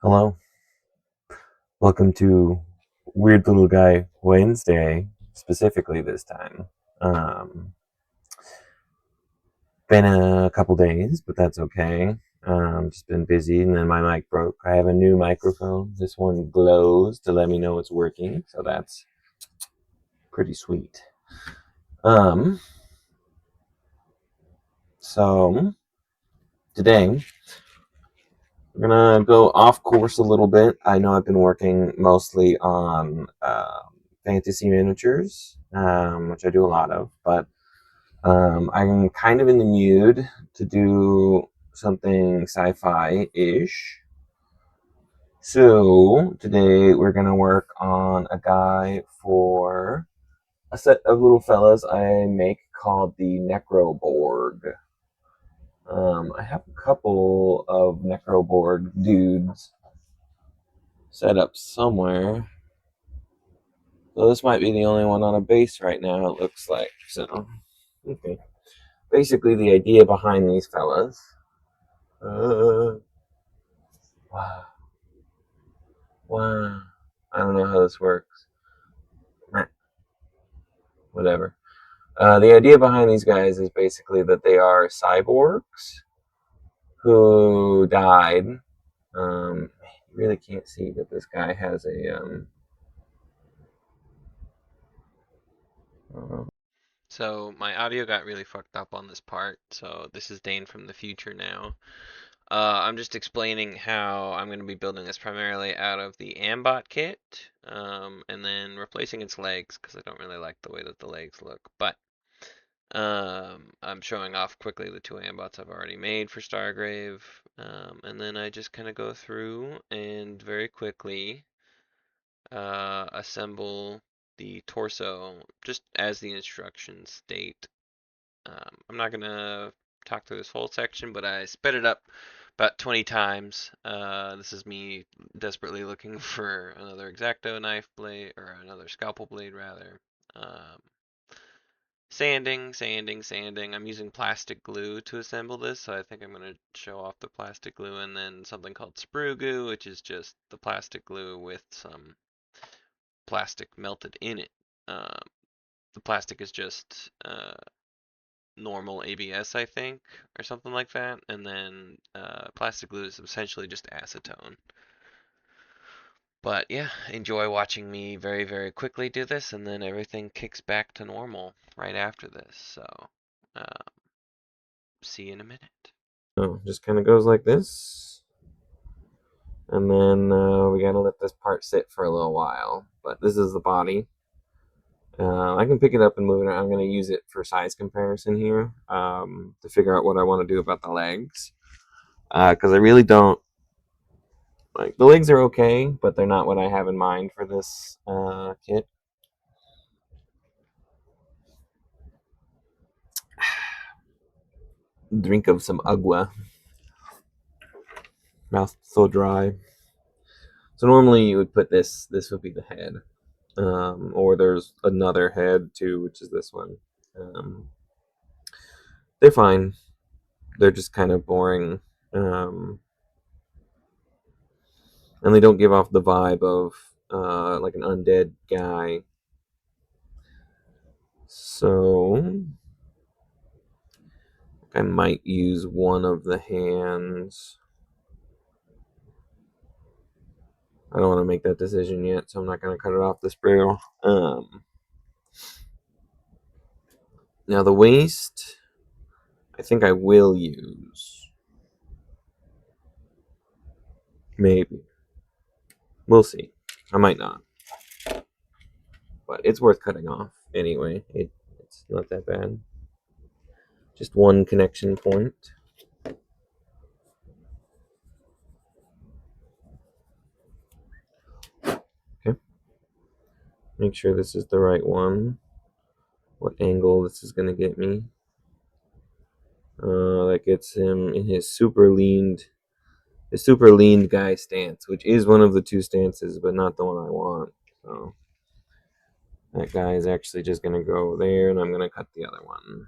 Hello, welcome to Weird Little Guy Wednesday, specifically this time. Um, been a couple days, but that's okay. Just been busy, and then my mic broke. I have a new microphone. This one glows to let me know it's working, so that's pretty sweet. Um, so today we're gonna go off course a little bit. I know I've been working mostly on fantasy miniatures, which I do a lot of, but I'm kind of in the mood to do something sci-fi-ish. So today we're gonna work on a guy for a set of little fellas I make called the Necroborg. I have a couple of Necroborg dudes set up somewhere. So this might be the only one on a base right now, it looks like. So, okay. Basically, the idea behind these fellas. Uh, wow. Wow. I don't know how this works. Whatever. The idea behind these guys is basically that they are cyborgs who died. You really can't see that this guy has a. So my audio got really fucked up on this part, so this is Dane from the future now. I'm just explaining how I'm going to be building this primarily out of the Ambot kit, and then replacing its legs, because I don't really like the way that the legs look. But I'm showing off quickly the two Ambots I've already made for Stargrave, and then I just kind of go through and very quickly assemble the torso just as the instructions state. I'm not gonna talk through this whole section, but I sped it up about 20 times. This is me desperately looking for another X-Acto knife blade, or another scalpel blade rather. Um, sanding. I'm using plastic glue to assemble this, so I think I'm gonna show off the plastic glue, and then something called sprue goo, which is just the plastic glue with some plastic melted in it. Um, the plastic is just normal ABS, I think, or something like that. And then plastic glue is essentially just acetone. But yeah, enjoy watching me very, very quickly do this, and then everything kicks back to normal right after this. So, uh, see you in a minute. Oh, just kind of goes like this. And then we gotta let this part sit for a little while. But this is the body. I can pick it up and move it around. I'm going to use it for size comparison here to figure out what I want to do about the legs. Because I really don't like the legs are okay, but they're not what I have in mind for this kit. Drink of some agua. Mouth so dry. So normally you would put this. This would be the head, or there's another head too, which is this one. Um, they're fine. They're just kind of boring. Um, and they don't give off the vibe of like an undead guy. So I might use one of the hands. I don't want to make that decision yet, so I'm not going to cut it off the sprue. Now the waist, I think I will use. Maybe. We'll see. I might not. But it's worth cutting off anyway. It's not that bad. Just one connection point. Okay. Make sure this is the right one. What angle this is going to get me. That gets him in his super leaned guy stance, which is one of the two stances, but not the one I want. So that guy is actually just going to go there, and I'm going to cut the other one.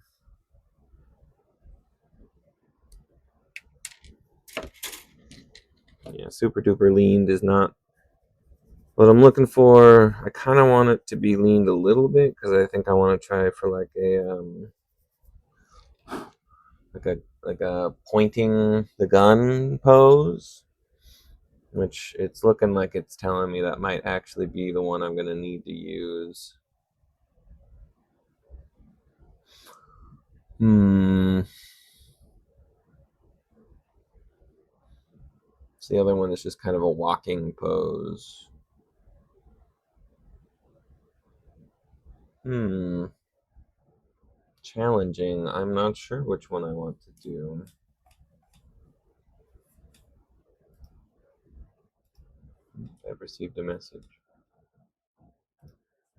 Yeah, super duper leaned is not what I'm looking for. I kind of want it to be leaned a little bit because I think I want to try for like a pointing the gun pose, which it's looking like it's telling me that might actually be the one I'm gonna need to use. Hmm. So the other one is just kind of a walking pose. Hmm. Challenging. I'm not sure which one I want to do. I've received a message.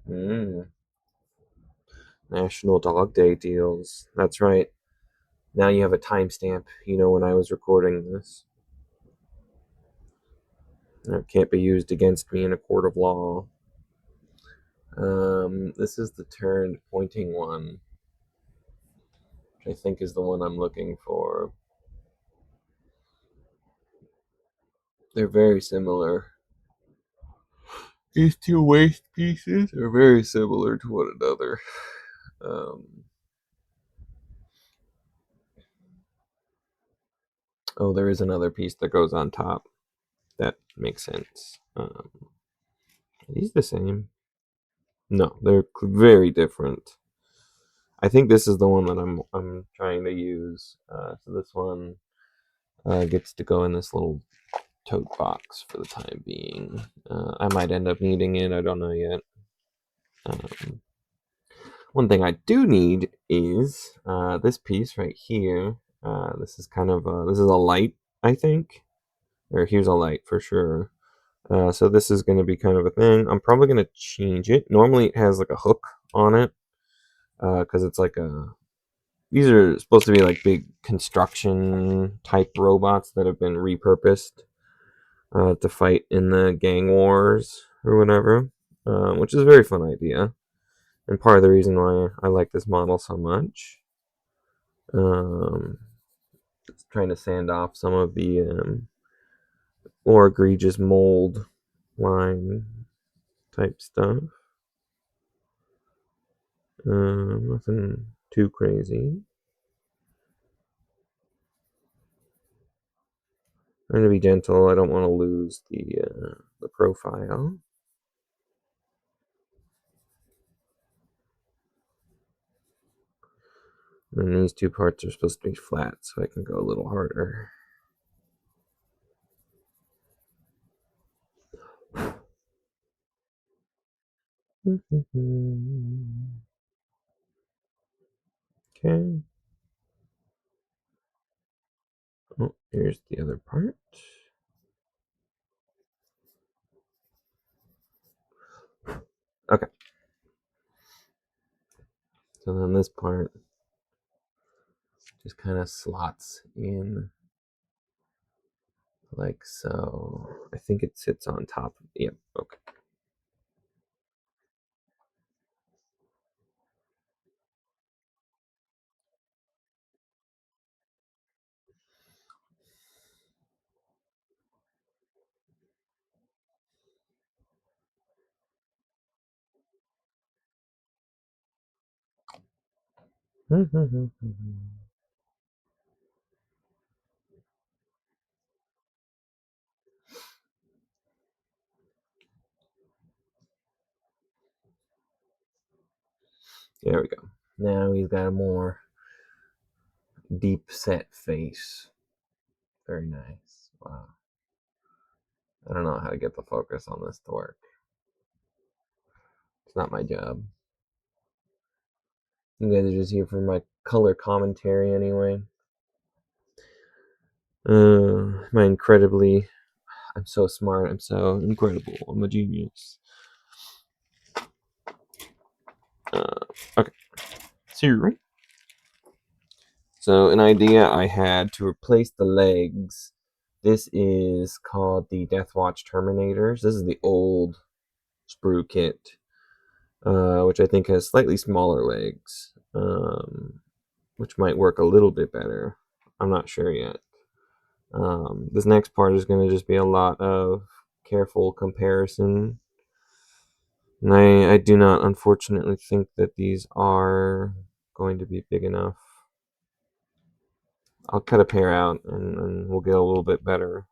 Hmm. National Dog Day deals. That's right. Now you have a timestamp. You know when I was recording this. That can't be used against me in a court of law. This is the turned pointing one, which I think is the one I'm looking for. They're very similar. These two waist pieces are very similar to one another. Um, oh, there is another piece that goes on top. That makes sense. Are these the same? No, they're very different. I think this is the one that I'm trying to use. So this one gets to go in this little tote box for the time being. I might end up needing it. I don't know yet. Um, one thing I do need is this piece right here. This is kind of this is a light, I think. Or here's a light for sure. So this is going to be kind of a thing. I'm probably going to change it. Normally it has like a hook on it because it's like a. These are supposed to be like big construction type robots that have been repurposed to fight in the gang wars or whatever, which is a very fun idea and part of the reason why I like this model so much. Um, trying to sand off some of the more egregious mold line type stuff. Nothing too crazy. Trying to be gentle. I don't want to lose the profile. And these two parts are supposed to be flat, so I can go a little harder. Okay. Oh, here's the other part. Okay. So then this part just kind of slots in like so. I think it sits on top. Yep. Okay. There we go. Now he's got a more deep set face. Very nice. Wow. I don't know how to get the focus on this to work. It's not my job. You guys are just here for my color commentary anyway. My incredibly. I'm so smart. I'm so incredible. I'm a genius. Okay. So an idea I had to replace the legs. This is called the Deathwatch Terminators. This is the old sprue kit, which I think has slightly smaller legs, which might work a little bit better. I'm not sure yet. This next part is going to just be a lot of careful comparison. And I do not, unfortunately, think that these are going to be big enough. I'll cut a pair out and we'll get a little bit better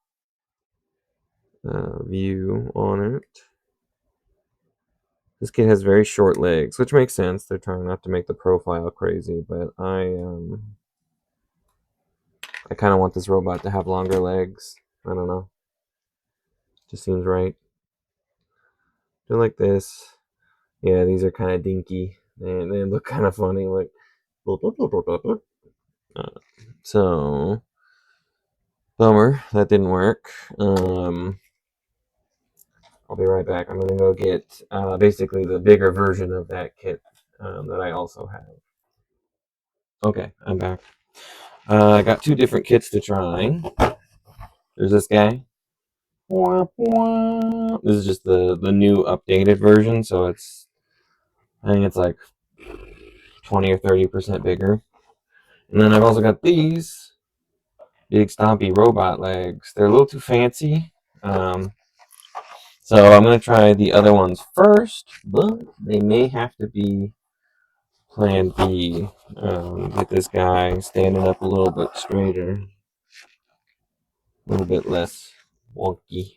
view on it. This kid has very short legs, which makes sense. They're trying not to make the profile crazy, but I kind of want this robot to have longer legs. I don't know. Just seems right. They're like this. Yeah, these are kind of dinky. They look kind of funny, like. So bummer that didn't work. I'll be right back. I'm gonna go get basically the bigger version of that kit that I also have. Okay, I'm back. I got two different kits to try. There's this guy. This is just the new updated version, so I think it's like 20 or 30% bigger. And then I've also got these big stompy robot legs. They're a little too fancy. So I'm gonna try the other ones first, but they may have to be plan B. Get this guy standing up a little bit straighter, a little bit less wonky.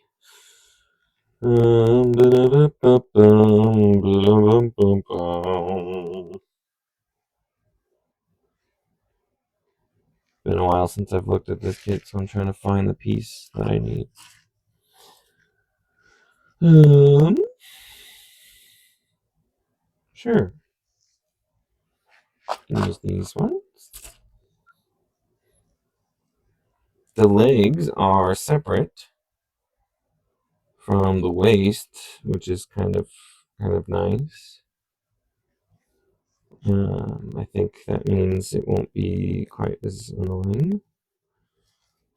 Been a while since I've looked at this kit, so I'm trying to find the piece that I need. Sure. Use these ones. The legs are separate from the waist, which is kind of nice. I think that means it won't be quite as annoying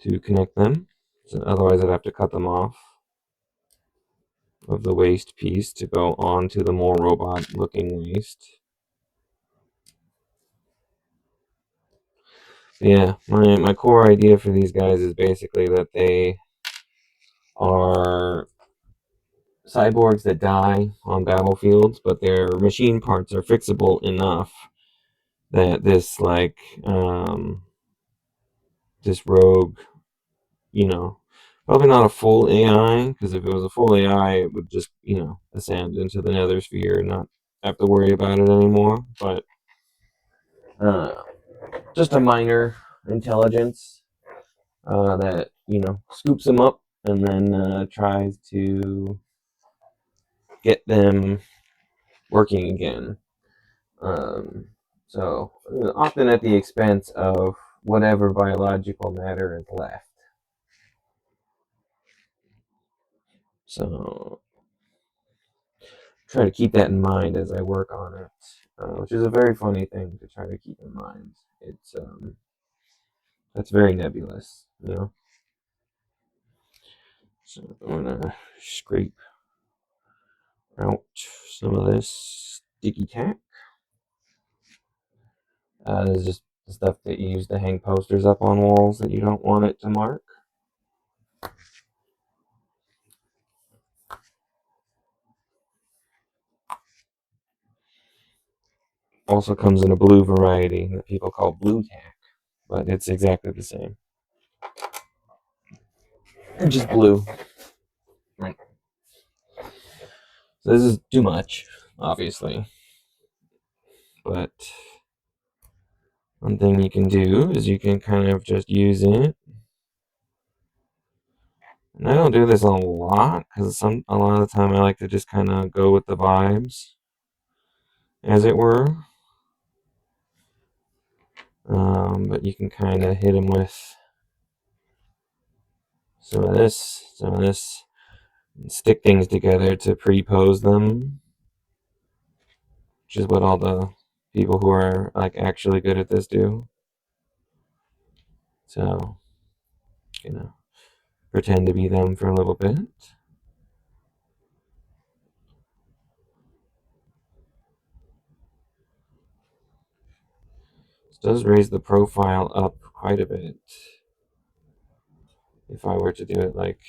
to connect them. So otherwise, I'd have to cut them off of the waist piece to go onto the more robot-looking waist. Yeah, my core idea for these guys is basically that they are cyborgs that die on battlefields, but their machine parts are fixable enough that this rogue, probably not a full AI, because if it was a full AI, it would just ascend into the nether sphere and not have to worry about it anymore. But uh, just a minor intelligence that scoops them up and then tries to get them working again. Um, so often at the expense of whatever biological matter is left. So try to keep that in mind as I work on it, which is a very funny thing to try to keep in mind. It's that's very nebulous. So I'm gonna scrape out some of this sticky tack. This is just the stuff that you use to hang posters up on walls that you don't want it to mark. Also comes in a blue variety that people call blue tack, but it's exactly the same. Just blue. Right. So this is too much, obviously. But one thing you can do is you can kind of just use it. And I don't do this a lot because a lot of the time I like to just kind of go with the vibes, as it were. But you can kind of hit them with some of this, and stick things together to pre-pose them, which is what all the people who are like actually good at this do. So, pretend to be them for a little bit. This does raise the profile up quite a bit. if I were to do it like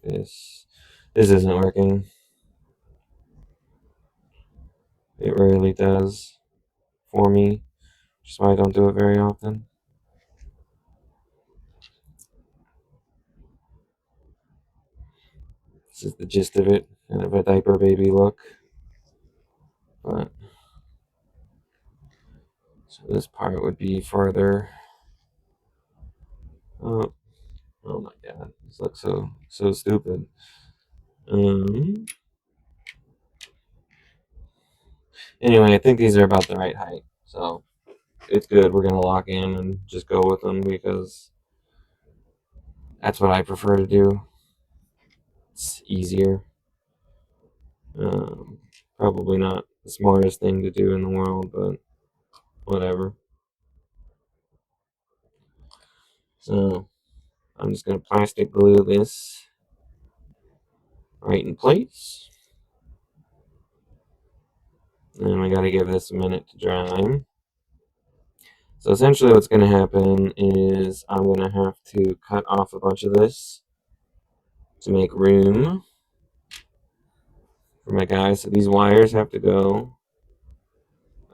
this. This isn't working. It rarely does for me, which is why I don't do it very often. This is the gist of it, kind of a diaper baby look. But so this part would be further up. Oh my god, this looks so stupid. Anyway, I think these are about the right height, so it's good. We're gonna lock in and just go with them because that's what I prefer to do. It's easier. Um, Probably not the smartest thing to do in the world, but whatever. So I'm just gonna plastic glue this right in place. And we gotta give this a minute to dry. So essentially what's gonna happen is I'm gonna have to cut off a bunch of this to make room for my guys. So these wires have to go.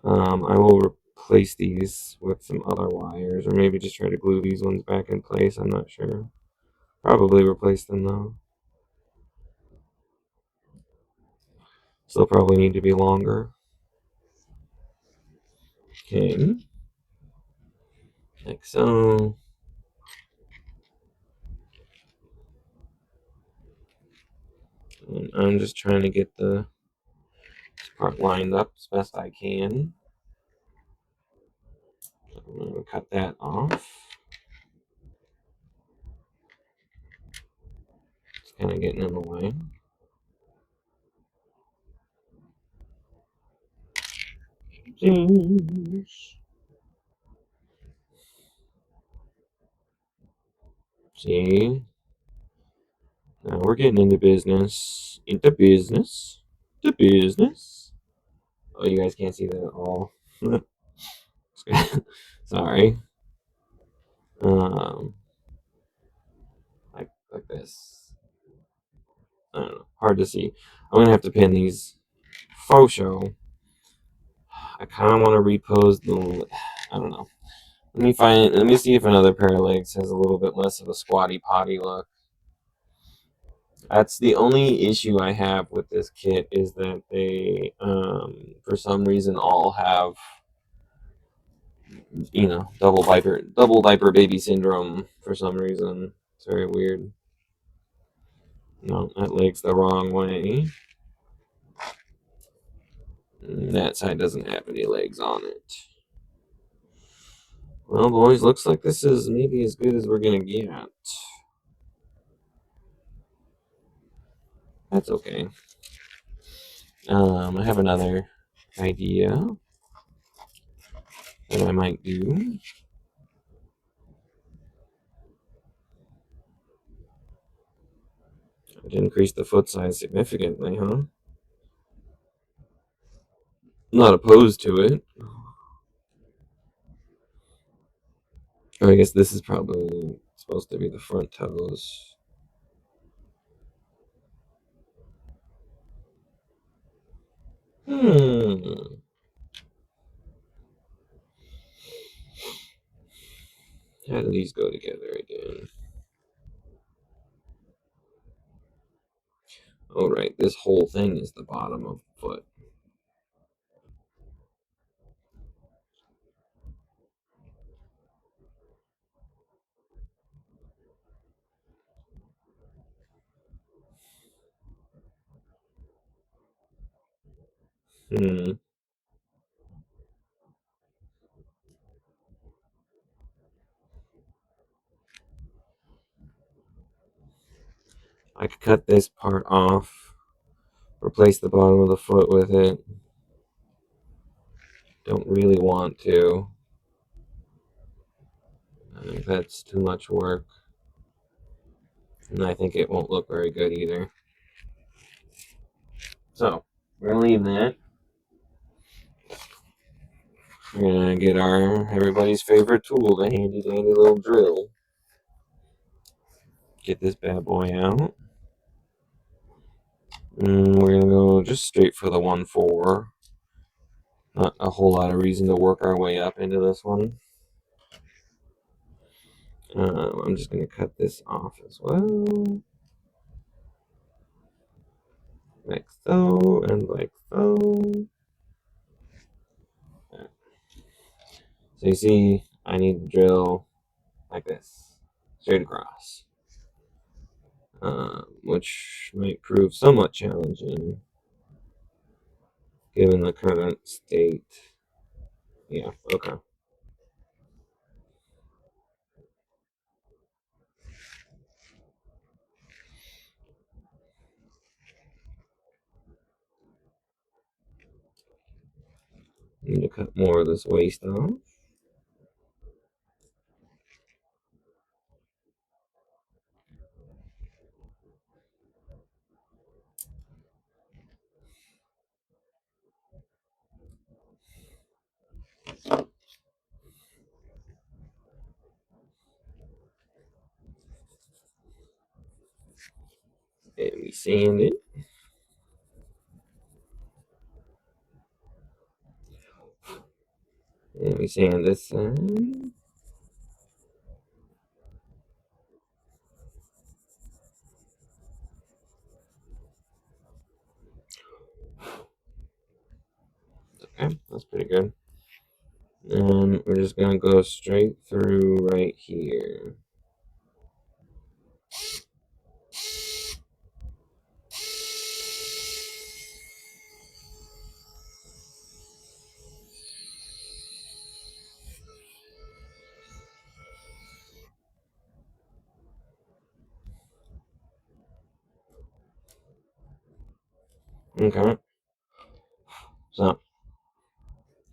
I will replace these with some other wires, or maybe just try to glue these ones back in place. I'm not sure. Probably replace them though. Still probably need to be longer. Okay. Like so. And I'm just trying to get the part lined up as best I can. I'm going to cut that off. It's kind of getting in the way. See? Now we're getting into business. Into business. To business. Oh, you guys can't see that at all. Sorry. Um, like this. I don't know. Hard to see. I'm gonna have to pin these faux show. I kind of want to repose the. I don't know. Let me see if another pair of legs has a little bit less of a squatty potty look. That's the only issue I have with this kit is that they, for some reason, all have, double diaper baby syndrome. For some reason, it's very weird. No, that leg's the wrong way. That side doesn't have any legs on it. Well, boys, looks like this is maybe as good as we're gonna get. That's okay. I have another idea that I might do. I'd increase the foot size significantly, huh? Not opposed to it. I guess this is probably supposed to be the front toes. Hmm. How do these go together again? Oh, right. This whole thing is the bottom of the foot. Hmm. I could cut this part off, replace the bottom of the foot with it. Don't really want to. I think that's too much work. And I think it won't look very good either. So, we're gonna leave that. We're gonna get our everybody's favorite tool, the handy dandy little drill. get this bad boy out. We're going to go just straight for the 1-4. Not a whole lot of reason to work our way up into this one. I'm just going to cut this off as well. Like so, and like so. So you see, I need to drill like this, straight across. Which might prove somewhat challenging given the current state. Yeah, okay. Need to cut more of this waste off. And we sand it. And we sand this side. Okay, that's pretty good. And we're just gonna go straight through right here. Okay. So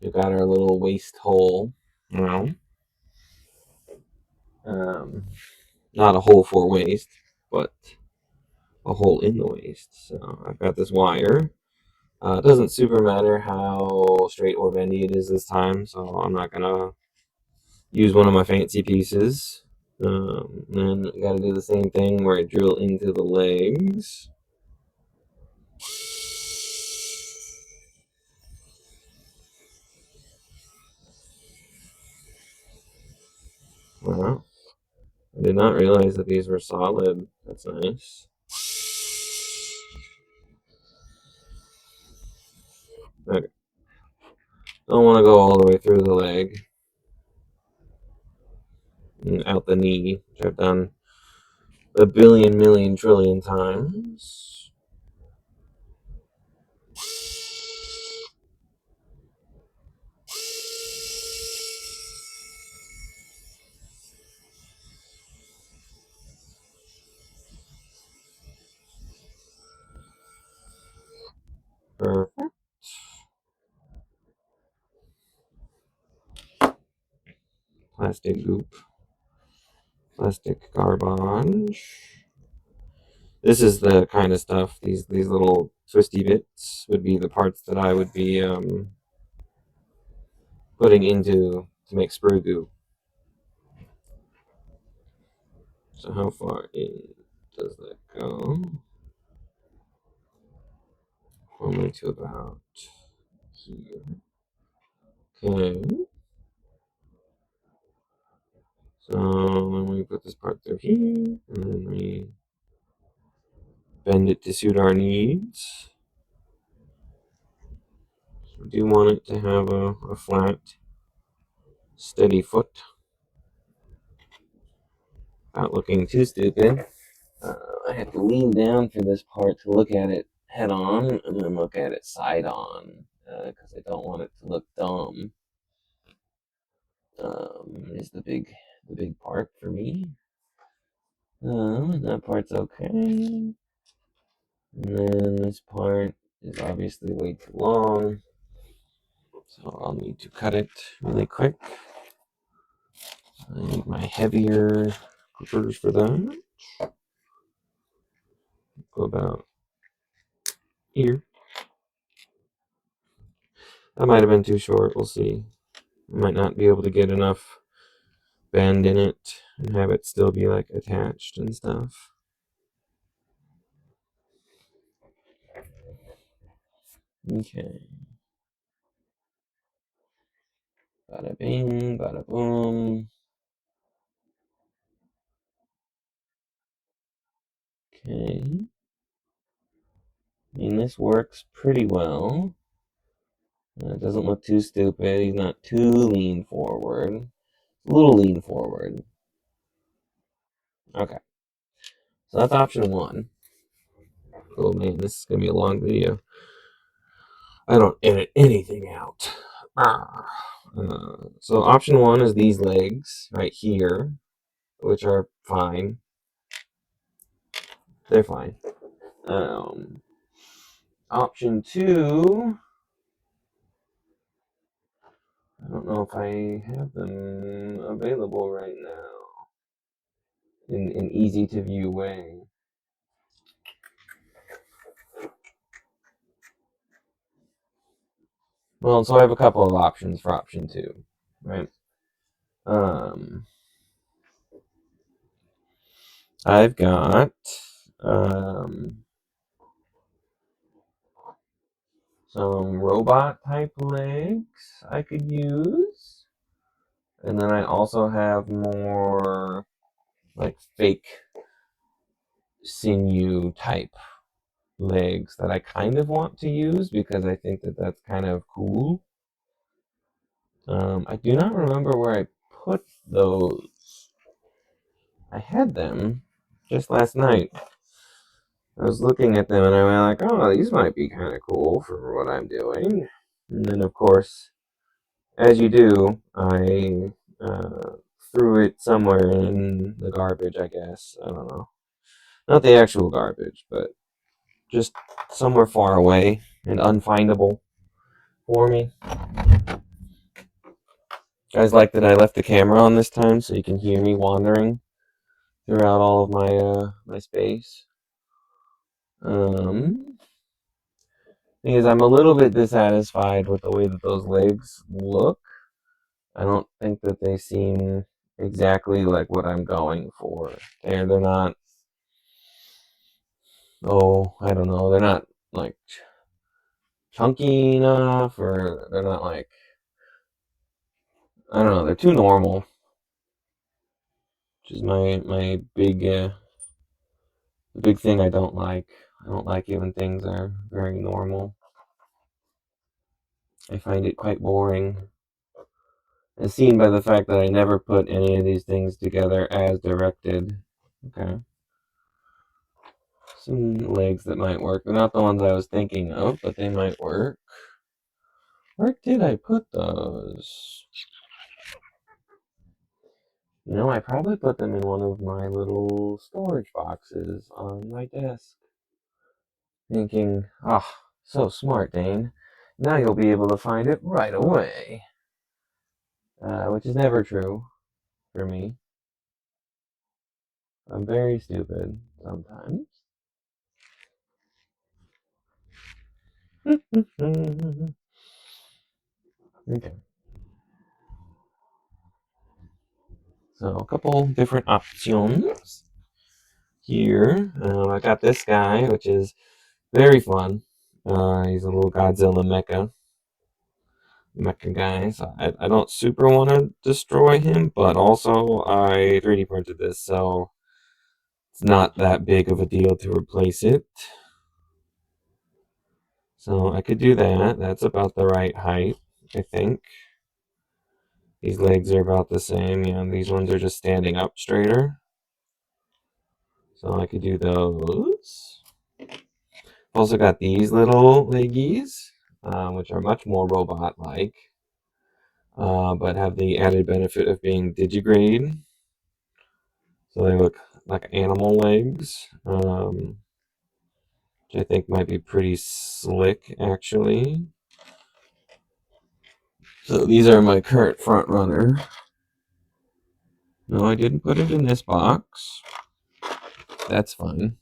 we got our little waste hole. Um, not a hole for waste, but a hole in the waste. So I've got this wire. It doesn't super matter how straight or bendy it is this time, so I'm not gonna use one of my fancy pieces. Then I gotta do the same thing where I drill into the legs. Wow. I did not realize that these were solid. That's nice. Okay. Don't want to go all the way through the leg and out the knee, which I've done a billion, million, trillion times. Perfect. Plastic goop. Plastic garbage. This is the kind of stuff, these little twisty bits would be the parts that I would be putting into to make sprue goo. So how far in does that go? Only to about here. Okay. So then we put this part through here, and then we bend it to suit our needs. So we do want it to have a flat, steady foot. Not looking too stupid. I have to lean down for this part to look at it head on, and then look at it side on, because I don't want it to look dumb. Is the big part for me. That part's okay. And then this part is obviously way too long, so I'll need to cut it really quick. I need my heavier clippers for that. Go about here. That might have been too short. We'll see. I might not be able to get enough bend in it and have it still be like attached and stuff. Okay. Bada bing, bada boom. Okay. I mean, this works pretty well. It doesn't look too stupid. He's not too lean forward. A little lean forward. Okay. So that's option one. Oh man, this is going to be a long video. I don't edit anything out. So option one is these legs right here, which are fine. They're fine. Option two, I don't know if I have them available right now in an easy to view way. Well, so I have a couple of options for option two, right? I've got some robot type legs I could use. And then I also have more like fake sinew type legs that I kind of want to use because I think that that's kind of cool. I do not remember where I put those. I had them just last night. I was looking at them and I went like, oh, these might be kind of cool for what I'm doing. And then, of course, as you do, I threw it somewhere in the garbage, I guess. I don't know. Not the actual garbage, but just somewhere far away and unfindable for me. Guys like that I left the camera on this time so you can hear me wandering throughout all of my space. Because I'm a little bit dissatisfied with the way that those legs look. I don't think that they seem exactly like what I'm going for. They're not. Oh, I don't know. They're not like chunky enough, or they're not like, I don't know. They're too normal, which is my big the big thing I don't like. I don't like it when things are very normal. I find it quite boring, as seen by the fact that I never put any of these things together as directed. Okay. Some legs that might work. They're not the ones I was thinking of, but they might work. Where did I put those? You know, I probably put them in one of my little storage boxes on my desk. Thinking, ah, oh, so smart, Dane. Now you'll be able to find it right away. Which is never true for me. I'm very stupid sometimes. Okay. So, a couple different options here. I got this guy, which is very fun. He's a little Godzilla mecha guy. So I don't super want to destroy him, but also I 3D printed this, so it's not that big of a deal to replace it. So I could do that. That's about the right height, I think. These legs are about the same. Yeah, these ones are just standing up straighter. So I could do those. Also got these little leggies, which are much more robot-like, but have the added benefit of being digigrade. So they look like animal legs, which I think might be pretty slick, actually. So these are my current front runner. No, I didn't put it in this box. That's fine.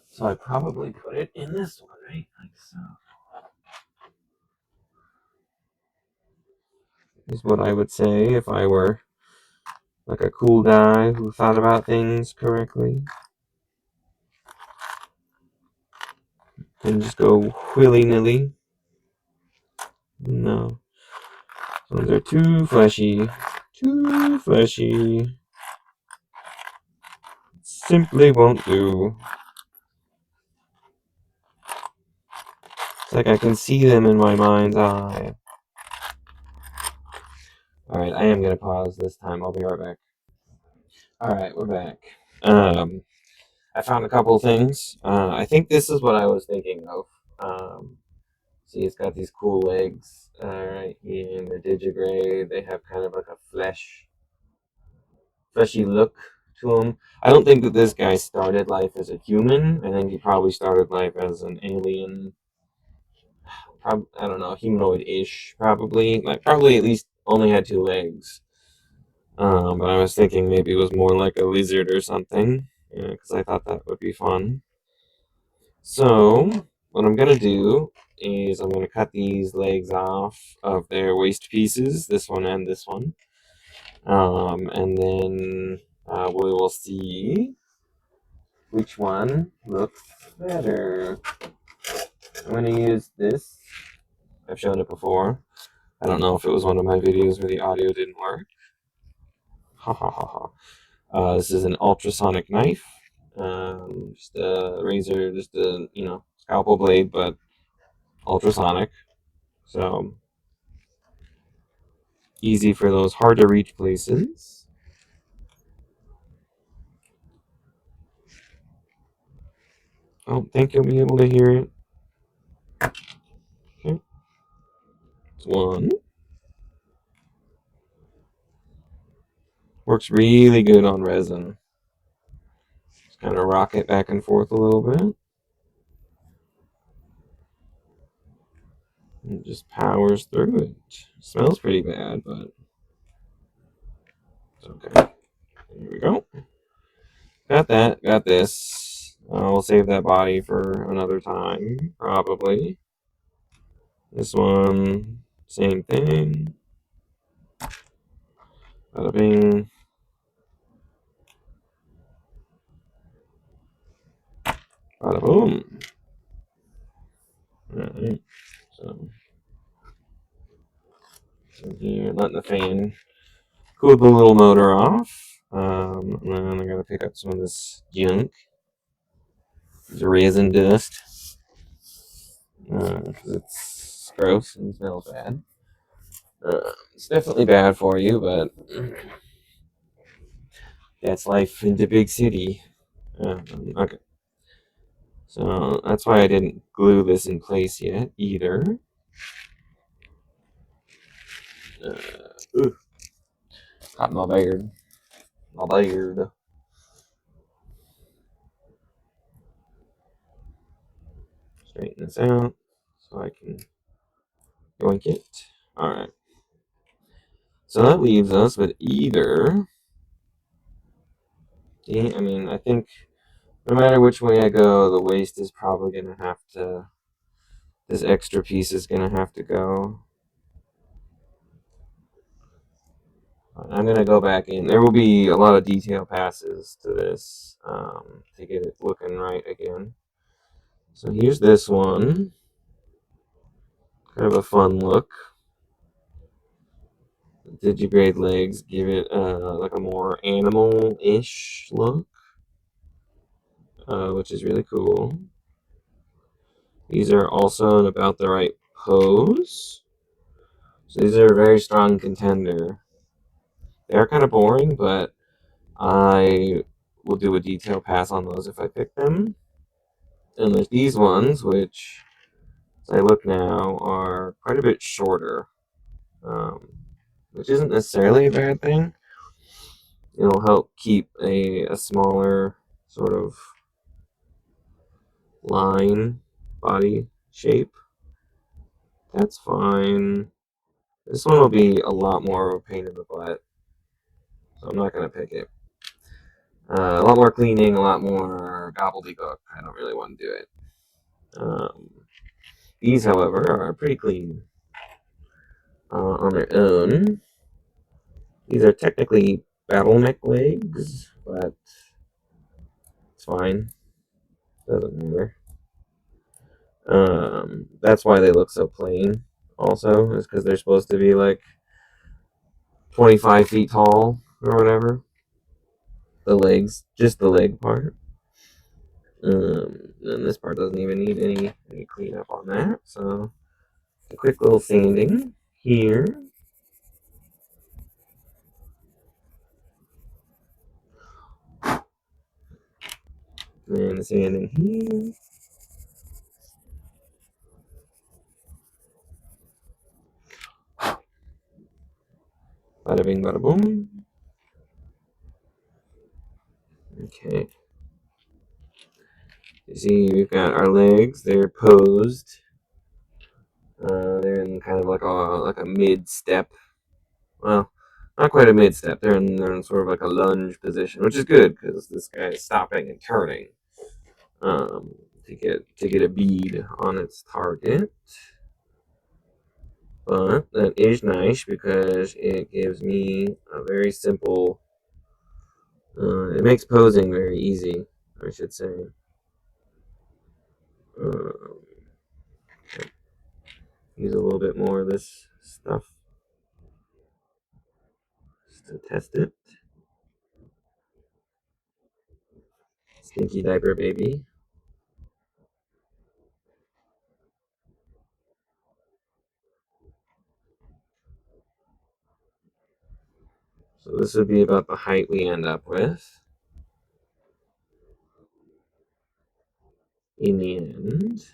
So I probably put it in this one, right? Like so. is what I would say if I were like a cool guy who thought about things correctly. And just go willy-nilly. No. Those are too fleshy. Too fleshy. Simply won't do. It's like I can see them in my mind's eye. Alright, I am going to pause this time. I'll be right back. Alright, we're back. I found a couple things. I think this is what I was thinking of. See, it's got these cool legs right here, and they're digigrade. They have kind of like a fleshy look to them. I don't think that this guy started life as a human. I think he probably started life as an alien. I don't know, humanoid-ish, probably. Like, probably at least only had two legs. But I was thinking maybe it was more like a lizard or something, because I thought that would be fun. So, what I'm gonna do is I'm gonna cut these legs off of their waist pieces, this one and this one. And then we will see which one looks better. I'm gonna use this. I've shown it before. I don't know if it was one of my videos where the audio didn't work. Ha ha ha ha. This is an ultrasonic knife. Just a razor, just a scalpel blade, but ultrasonic. So easy for those hard to reach places. I don't think you'll be able to hear it. Okay. It's one. Works really good on resin. Just kind of rock it back and forth a little bit. It just powers through it. Smells pretty bad, but it's okay. Here we go. Got that. Got this. We'll save that body for another time, probably. This one, same thing. Bada bing. Bada boom. Alright. So here, letting the fan cool the little motor off. And then I gotta pick up some of this junk. There's resin dust. Because it's gross and smells bad. It's definitely bad for you, but that's life in the big city. Okay. So that's why I didn't glue this in place yet either. Got my beard. My beard. Straighten this out so I can yoink it. Alright. So that leaves us with either. I mean, I think no matter which way I go, the waist is probably going to have to. This extra piece is going to have to go. I'm going to go back in. There will be a lot of detail passes to this to get it looking right again. So here's this one. Kind of a fun look. Digigrade legs give it like a more animal-ish look, which is really cool. These are also in about the right pose. So these are a very strong contender. They are kind of boring, but I will do a detail pass on those if I pick them. And there's these ones, which, as I look now, are quite a bit shorter, which isn't necessarily a bad thing. It'll help keep a smaller sort of line body shape. That's fine. This one will be a lot more of a pain in the butt, so I'm not going to pick it. A lot more cleaning, a lot more gobbledygook. I don't really want to do it. These, however, are pretty clean. on their own. These are technically bottleneck legs, but it's fine. Doesn't matter. That's why they look so plain. Also, is because they're supposed to be like 25 feet tall or whatever. The legs, just the leg part. And this part doesn't even need any cleanup on that. So, a quick little sanding here. And sanding here. Bada bing, bada boom. Okay. You see, we've got our legs. They're posed. They're in kind of like a mid step. Well, not quite a mid step. They're in sort of like a lunge position, which is good because this guy is stopping and turning to get a bead on its target. But that is nice because it gives me a very simple. It makes posing very easy, I should say. Use a little bit more of this stuff just to test it. Stinky diaper baby. So this would be about the height we end up with in the end.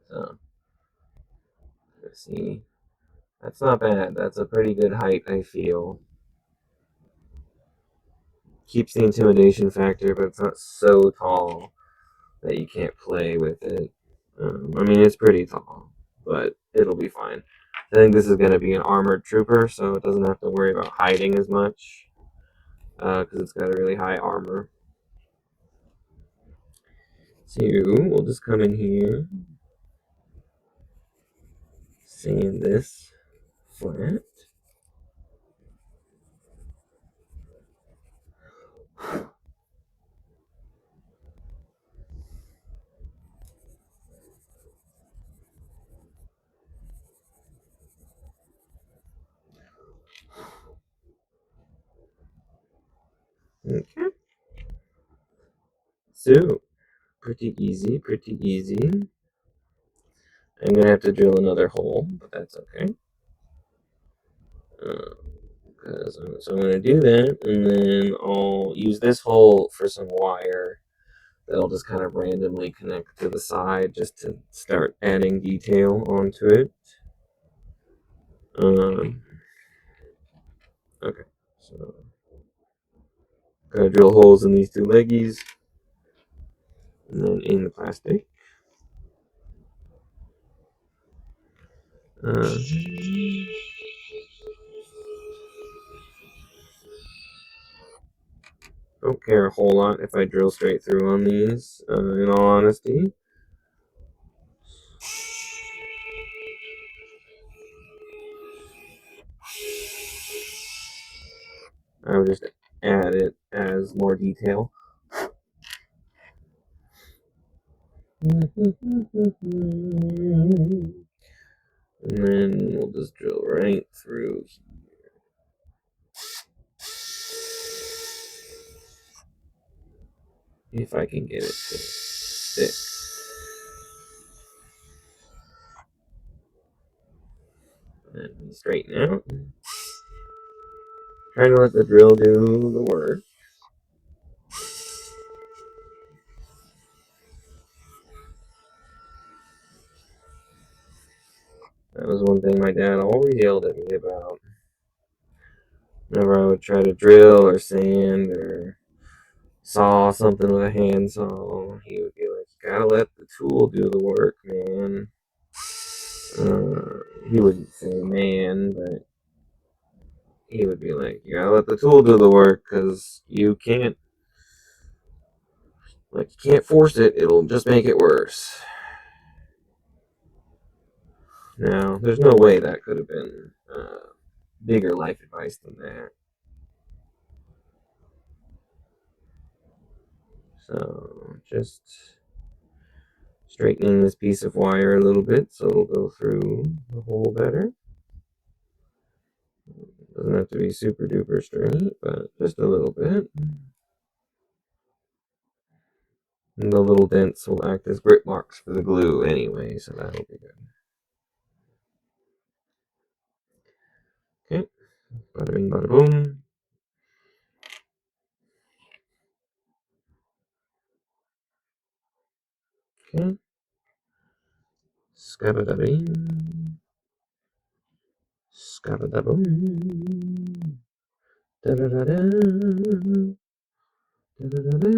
So let's see. That's not bad. That's a pretty good height, I feel. Keeps the intimidation factor, but it's not so tall that you can't play with it. I mean, it's pretty tall, but it'll be fine. I think this is going to be an armored trooper, so it doesn't have to worry about hiding as much because it's got a really high armor. So we'll just come in here, sand this flat. Okay. So, pretty easy, pretty easy. I'm going to have to drill another hole, but that's okay. So I'm going to do that, and then I'll use this hole for some wire that'll just kind of randomly connect to the side just to start adding detail onto it. Okay, so gonna drill holes in these two leggies, and then in the plastic. Don't care a whole lot if I drill straight through on these, in all honesty. I would just add it as more detail. And then we'll just drill right through here. If I can get it to stick. And straighten out. Try to let the drill do the work. That was one thing my dad always yelled at me about. Whenever I would try to drill or sand or saw something with a handsaw, he would be like, "You gotta let the tool do the work, man." He wouldn't say man, but he would be like, "You gotta let the tool do the work, cause you can't force it. It'll just make it worse." Now, there's no way that could have been bigger life advice than that. So, just straightening this piece of wire a little bit so it'll go through the hole better. Doesn't have to be super duper straight, but just a little bit. And the little dents will act as grip marks for the glue anyway, so that'll be good. Okay, bada bing, bada boom. Okay. Scabada bing. Scabada boom. Da da da da. Da da da da.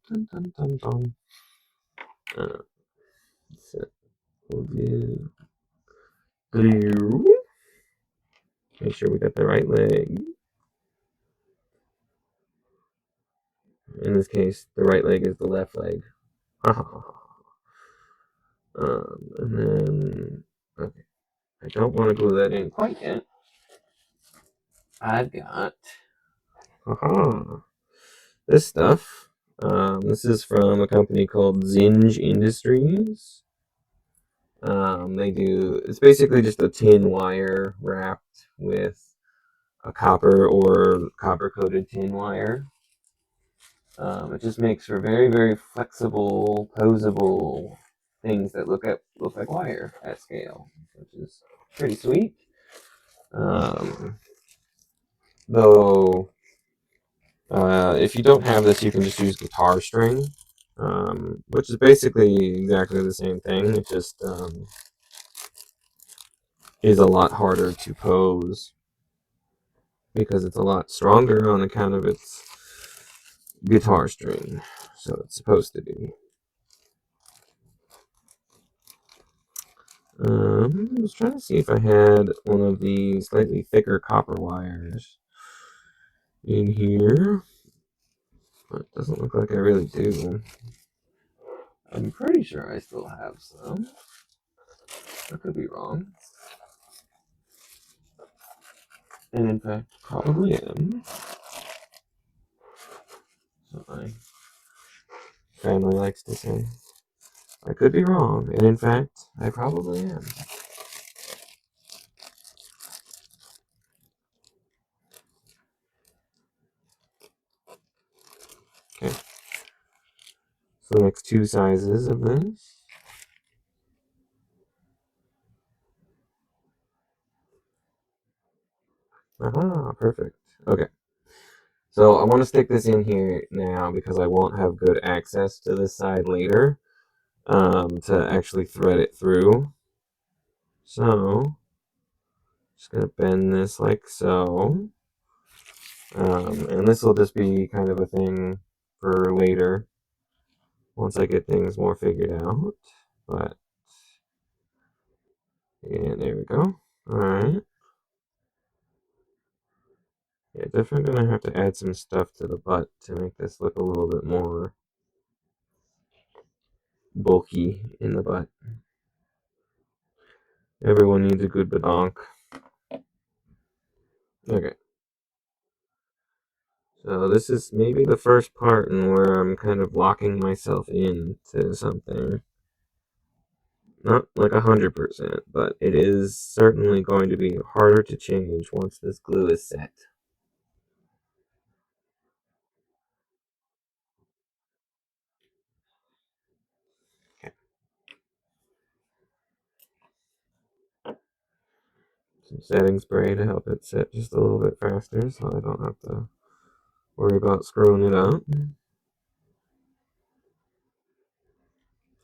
Dun dun dun dun. So we'll do glue. Make sure we got the right leg. In this case, the right leg is the left leg. And then, okay, I don't want to glue that in quite yet. I've got, this stuff. This is from a company called Zinj Industries. It's basically just a tin wire wrapped with a copper or copper coated tin wire. It just makes for very, very flexible, posable things that look like wire at scale, which is pretty sweet. Though, if you don't have this, you can just use guitar string, which is basically exactly the same thing. It just is a lot harder to pose because it's a lot stronger on account of its guitar string. So it's supposed to be. I was trying to see if I had one of the slightly thicker copper wires in here. But it doesn't look like I really do. I'm pretty sure I still have some. I could be wrong. And in fact, probably am. So my family likes to say. I could be wrong, and in fact, I probably am. Okay. So the next two sizes of this. Aha, perfect. Okay. So I want to stick this in here now because I won't have good access to this side later to actually thread it through. So just going to bend this like so. And this will just be kind of a thing for later once I get things more figured out. But, yeah, there we go. Alright. Yeah, definitely going to have to add some stuff to the butt to make this look a little bit more bulky in the butt. Everyone needs a good badonk. Okay. So this is maybe the first part in where I'm kind of locking myself into something. Not like 100%, but it is certainly going to be harder to change once this glue is set. Okay. Some setting spray to help it set just a little bit faster so I don't have to worry about screwing it up.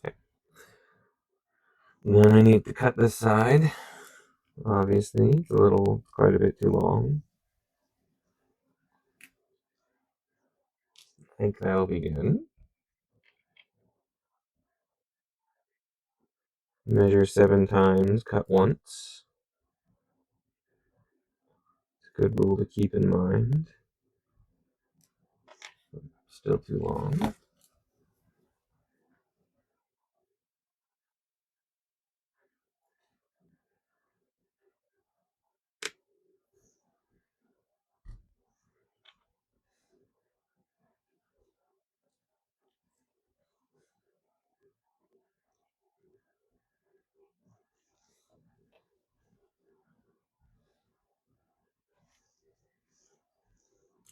Okay. And then I need to cut this side. Obviously, it's quite a bit too long. I think that'll be good. Measure 7 times, cut once. It's a good rule to keep in mind. Still too long.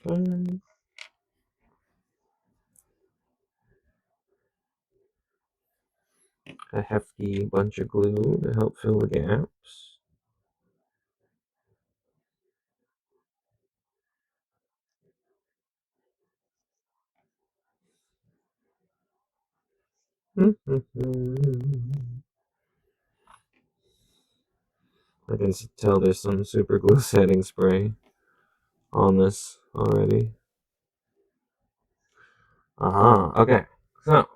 And a hefty bunch of glue to help fill the gaps. I can tell there's some super glue setting spray on this already. Okay. So,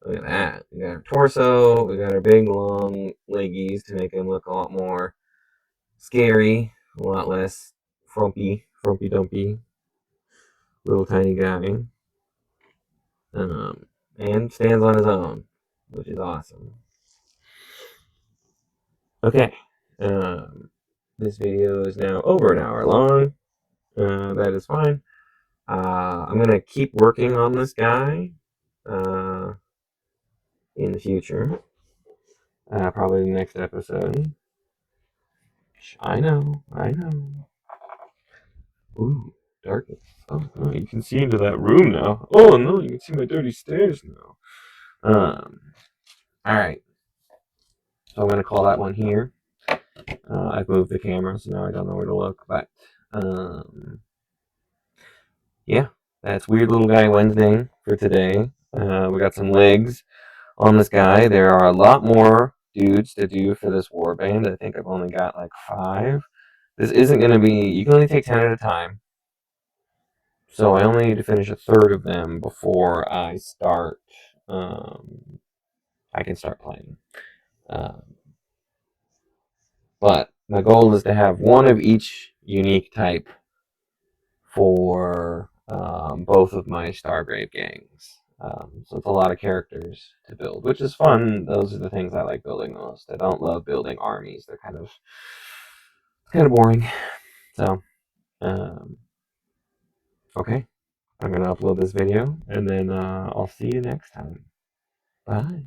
look at that. We got our torso, we got our big long leggies to make him look a lot more scary, a lot less frumpy dumpy, little tiny guy. And stands on his own, which is awesome. Okay. This video is now over an hour long. That is fine. I'm gonna keep working on this guy in the future. Probably the next episode. I know. Ooh, darkness. Oh no, you can see into that room now. Oh no, you can see my dirty stairs now. All right. So I'm gonna call that one here. I've moved the camera, so now I don't know where to look. But yeah, that's Weird Little Guy Wednesday for today. We got some legs on this guy. There are a lot more dudes to do for this warband. I think I've only got like 5. This isn't going to be, you can only take 10 at a time. So I only need to finish a third of them before I start, I can start playing. But my goal is to have one of each unique type for both of my Stargrave gangs. So it's a lot of characters to build, which is fun. Those are the things I like building the most. I don't love building armies. They're kind of boring. So, okay. I'm going to upload this video, and then I'll see you next time. Bye.